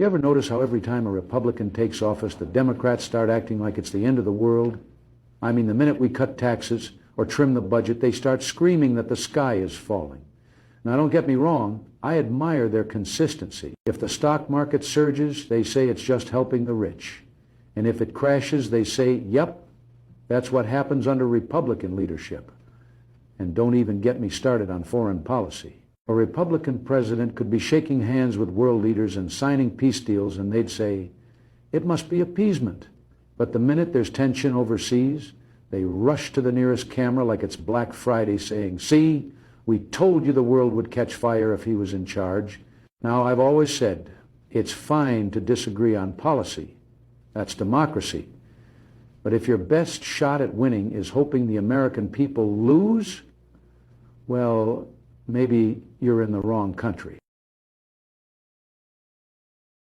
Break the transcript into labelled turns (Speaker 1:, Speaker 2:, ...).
Speaker 1: You ever notice how every time a Republican takes office, the Democrats start acting like it's the end of the world? I mean, the minute we cut taxes or trim the budget, they start screaming that the sky is falling. Now, don't get me wrong, I admire their consistency. If the stock market surges, they say it's just helping the rich. And if it crashes, they say, yep, that's what happens under Republican leadership. And don't even get me started on foreign policy. A Republican president could be shaking hands with world leaders and signing peace deals, and they'd say, it must be appeasement. But the minute there's tension overseas, they rush to the nearest camera like it's Black Friday saying, see, we told you the world would catch fire if he was in charge. Now, I've always said, it's fine to disagree on policy. That's democracy. But if your best shot at winning is hoping the American people lose, well, maybe you're in the wrong country.